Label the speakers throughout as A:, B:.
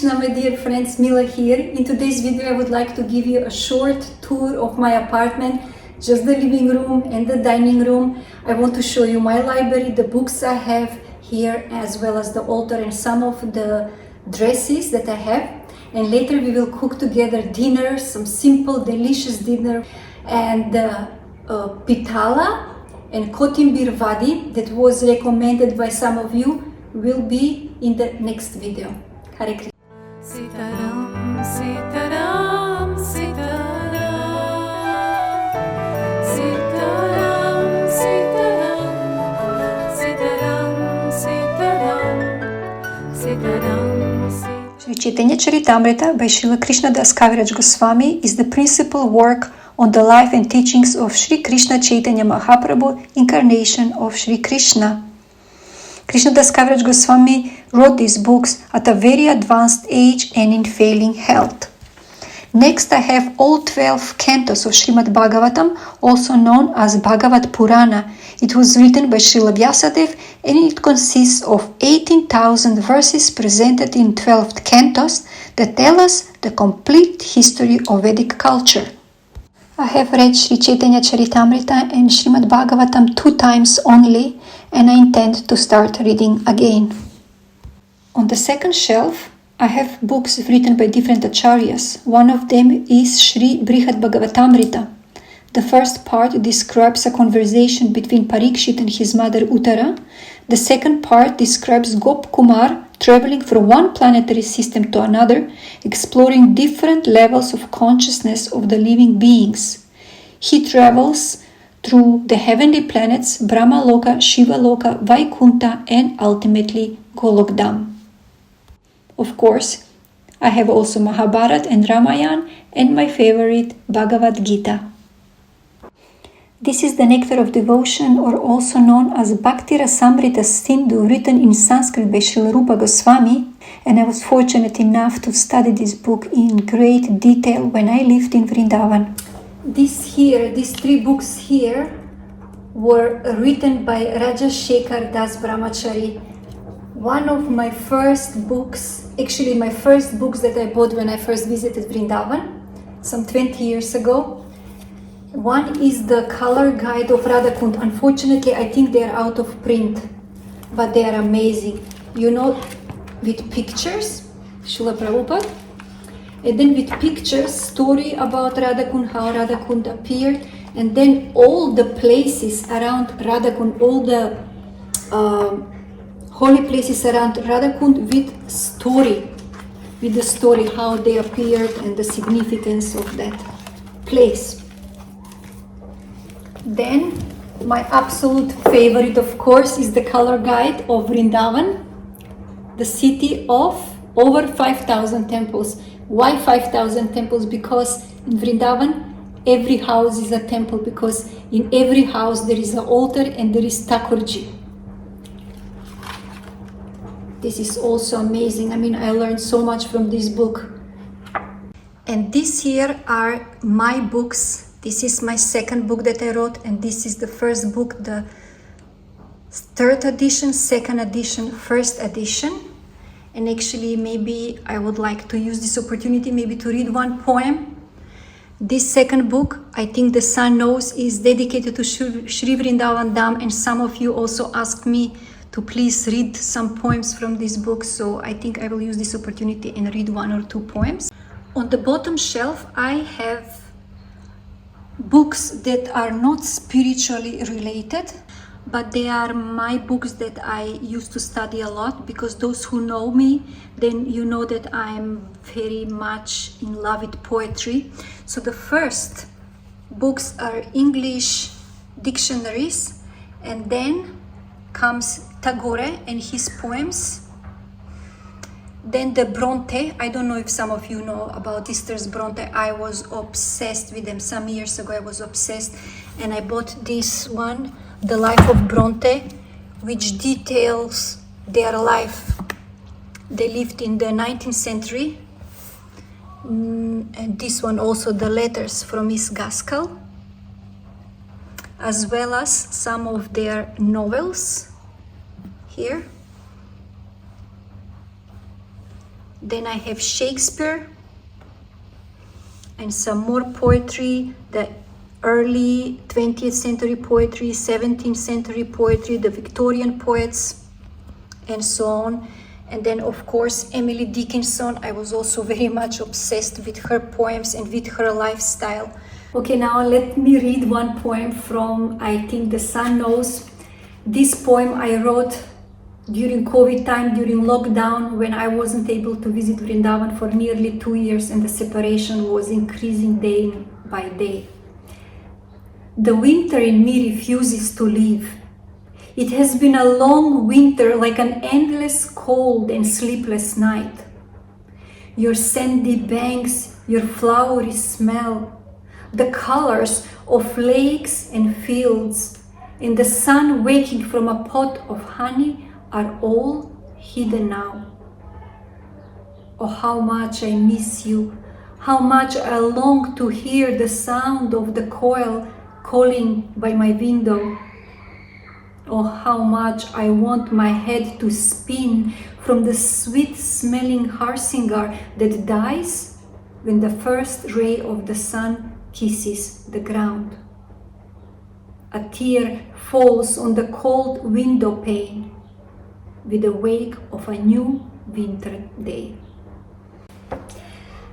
A: Krishna, my dear friends, Mila here. In today's video I would like to give you a short tour of my apartment, just the living room and the dining room. I want to show you my library, the books I have here, as well as the altar and some of the dresses that I have. And later we will cook together dinner, some simple delicious dinner. And pitala and kotimbir vadi that was recommended by some of you will be in the next video. Hare Krishna.
B: Sitaram, Sitaram, Sitaram, Sitaram, Sitaram, Sitaram, Sitaram, Sitaram.
A: Sri Chaitanya Charitamrita by Srila Krishna Das Kaviraj Goswami is the principal work on the life and teachings of Sri Krishna Chaitanya Mahaprabhu, incarnation of Sri Krishna. Krishna Das Kaviraj Goswami wrote these books at a very advanced age and in failing health. Next, I have all 12 cantos of Srimad Bhagavatam, also known as Bhagavat Purana. It was written by Srila Vyasadeva and it consists of 18,000 verses presented in 12 cantos that tell us the complete history of Vedic culture. I have read Sri Chaitanya Charitamrita and Srimad Bhagavatam 2 times only, and I intend to start reading again. On the second shelf, I have books written by different acharyas. One of them is Sri Brihad Bhagavatamrita. The first part describes a conversation between Parikshit and his mother Uttara. The second part describes Gop Kumar traveling from one planetary system to another, exploring different levels of consciousness of the living beings. He travels through the heavenly planets Brahma Loka, Shiva Loka, Vaikunta, and ultimately Golokdam. Of course, I have also Mahabharata and Ramayana and my favorite Bhagavad Gita. This is the Nectar of Devotion, or also known as Bhakti Rasamrita Sindhu, written in Sanskrit by Srila Rupa Goswami, and I was fortunate enough to study this book in great detail when I lived in Vrindavan. These 3 books here were written by Raja Shekhar Das Brahmachari. One of my first books, actually my first books that I bought when I first visited Vrindavan, some 20 years ago. One is the color guide of Radhakund. Unfortunately, I think they are out of print, but they are amazing. You know, with pictures, Srila Prabhupada, and then with pictures, story about Radhakund, how Radhakund appeared, and then all the places around Radhakund, all the holy places around Radhakund with the story how they appeared and the significance of that place. Then my absolute favorite, of course, is the color guide of Vrindavan, the city of over 5,000 temples. Why 5,000 temples? Because in Vrindavan every house is a temple, because in every house there is an altar and there is Thakurji. This is also amazing. I mean, I learned so much from this book. And this here are my books. This is my second book that I wrote, and this is the first book, the 3rd edition, 2nd edition, 1st edition. And actually, maybe I would like to use this opportunity maybe to read one poem. This second book, I think the sun knows, is dedicated to Shri Vrindavan Dham, and some of you also asked me to please read some poems from this book, so I think I will use this opportunity and read 1 or 2 poems. On the bottom shelf, I have books that are not spiritually related, but they are my books that I used to study a lot, because those who know me, then you know that I'm very much in love with poetry. So the first books are English dictionaries, and then comes Tagore and his poems. Then the Bronte. I don't know if some of you know about sisters Bronte. I was obsessed with them. Some years ago I was obsessed, and I bought this one, The Life of Bronte, which details their life. They lived in the 19th century. And this one also, the letters from Miss Gaskell, as well as some of their novels here. Then I have Shakespeare and some more poetry, the early 20th century poetry, 17th century poetry, the Victorian poets, and so on. And then, of course, Emily Dickinson. I was also very much obsessed with her poems and with her lifestyle. Okay, now let me read one poem from, I think the Sun Knows. This poem I wrote during COVID time, during lockdown, when I wasn't able to visit Vrindavan for nearly 2 years and the separation was increasing day by day. The winter in me refuses to leave. It has been a long winter, like an endless cold and sleepless night. Your sandy banks, your flowery smell, the colors of lakes and fields, and the sun waking from a pot of honey are all hidden now. Oh, how much I miss you, how much I long to hear the sound of the coil calling by my window. Oh, how much I want my head to spin from the sweet-smelling harsingar that dies when the first ray of the sun kisses the ground. A tear falls on the cold window pane with the wake of a new winter day.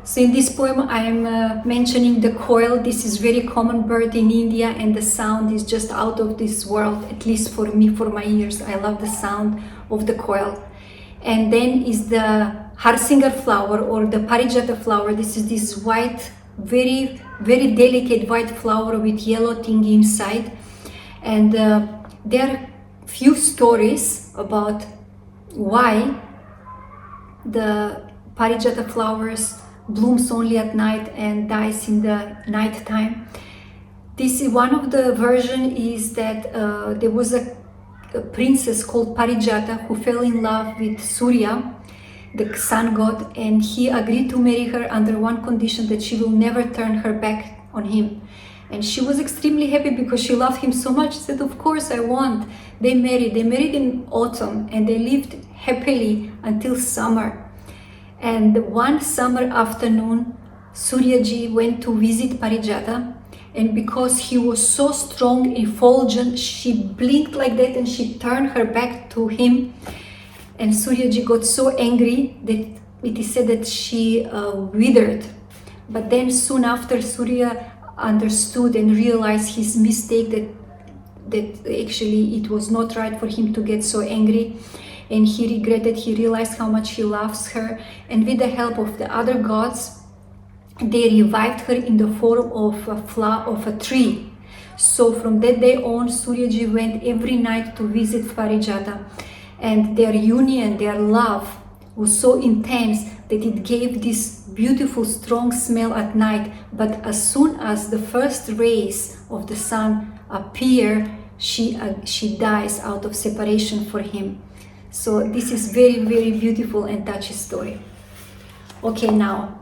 A: So in this poem I am mentioning the koel. This is very common bird in India and the sound is just out of this world, at least for me, for my ears. I love the sound of the koel. And then is the harsingar flower or the parijata flower. This is this white, very, very delicate white flower with yellow thing inside. And there are few stories about why the parijata flowers blooms only at night and dies in the night time. This is one of the version is that there was a princess called Parijata who fell in love with Surya, the sun god, and he agreed to marry her under one condition, that she will never turn her back on him. And she was extremely happy because she loved him so much. She said, of course I want. They married in autumn and they lived happily until summer. And one summer afternoon, Suryaji went to visit Parijata, and because he was so strong, effulgent, she blinked like that and she turned her back to him. And Suryaji got so angry that it is said that she withered. But then soon after, Surya understood and realized his mistake, that actually it was not right for him to get so angry. And he regretted, he realized how much he loves her. And with the help of the other gods, they revived her in the form of a tree. So from that day on, Suryaji went every night to visit Parijata. And their union, their love was so intense that it gave this beautiful, strong smell at night. But as soon as the first rays of the sun appear, she dies out of separation for him. So this is very, very beautiful and touchy story. Okay, now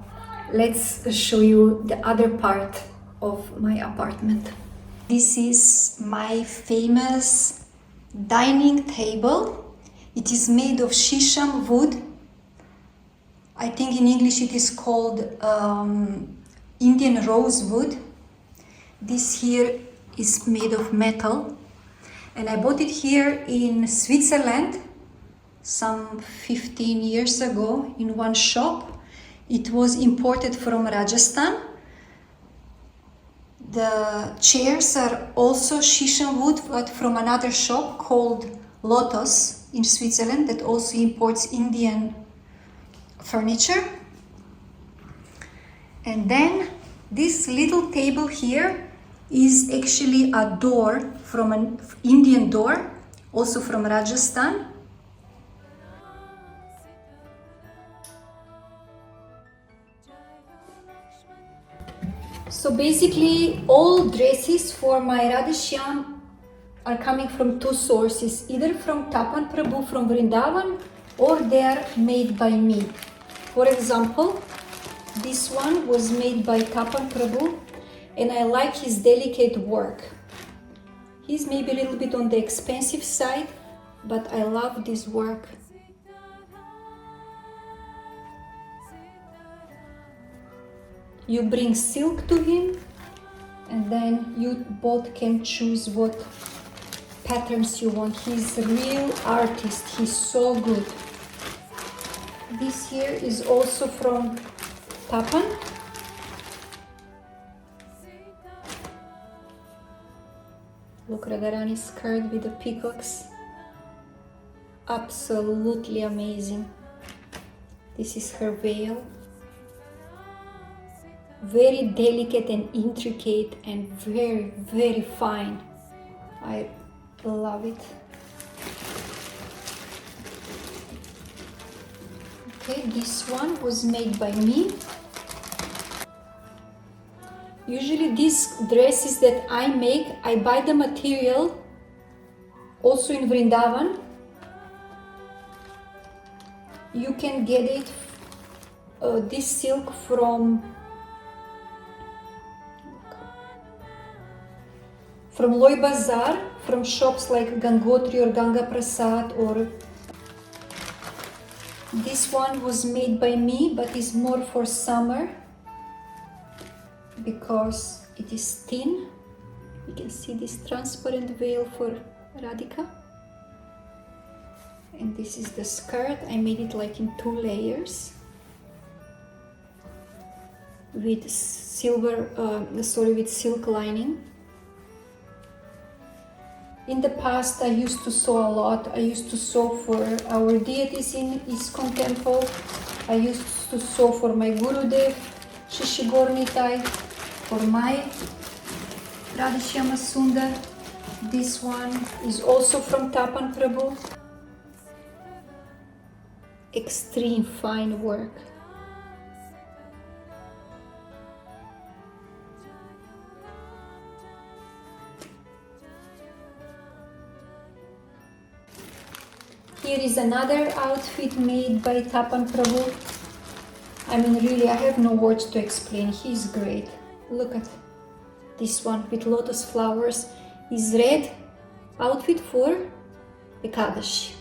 A: let's show you the other part of my apartment. This is my famous dining table. It is made of shisham wood. I think in English it is called Indian rosewood. This here is made of metal. And I bought it here in Switzerland some 15 years ago in one shop. It was imported from Rajasthan. The chairs are also shisham wood, but from another shop called Lotus in Switzerland that also imports Indian furniture. And then this little table here is actually a door from an Indian door, also from Rajasthan. So basically all dresses for my Radhishyam are coming from two sources, either from Tapan Prabhu from Vrindavan or they are made by me. For example, this one was made by Tapan Prabhu and I like his delicate work. He's maybe a little bit on the expensive side, but I love this work. You bring silk to him, and then you both can choose what patterns you want. He's a real artist. He's so good. This here is also from Tapan. Look, Radharani skirt with the peacocks. Absolutely amazing. This is her veil. Very delicate and intricate and very, very fine. I love it. Okay, this one was made by me. Usually these dresses that I make, I buy the material also in Vrindavan. You can get it, this silk from Loy Bazaar, from shops like Gangotri or Ganga Prasad, or this one was made by me but is more for summer because it is thin. You can see this transparent veil for Radhika. And this is the skirt. I made it like in 2 layers with with silk lining. In the past I used to sew a lot. I used to sew for our deities in ISKCON temple. I used to sew for my Gurudev, Shishigornitai, for my Radhishyama Sundar. This one is also from Tapan Prabhu. Extreme fine work. Here is another outfit made by Tapan Prabhu. I mean, really, I have no words to explain. He's great. Look at this one with lotus flowers. Is red outfit for Ekadashi.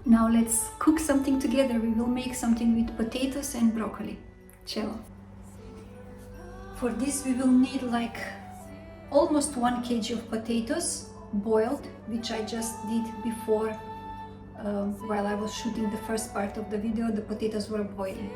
A: Now let's cook something together. We will make something with potatoes and broccoli. Cello. For this we will need like almost 1 kg of potatoes boiled, which I just did before while I was shooting the first part of the video. The potatoes were boiling.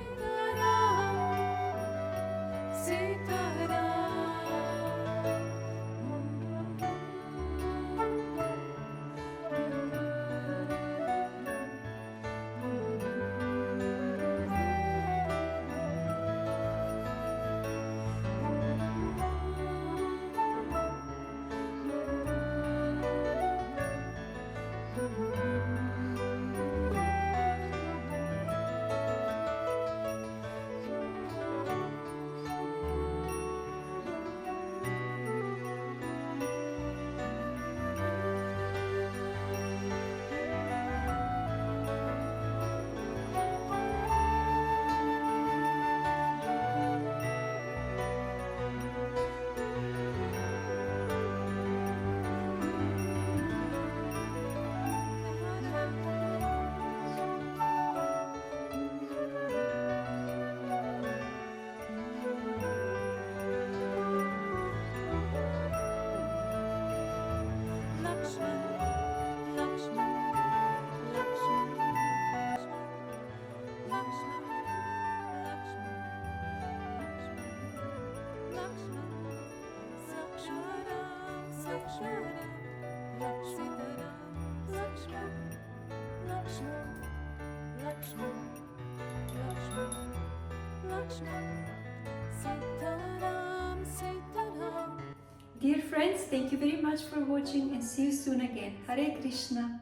A: Dear friends, thank you very much for watching and see you soon again. Hare Krishna.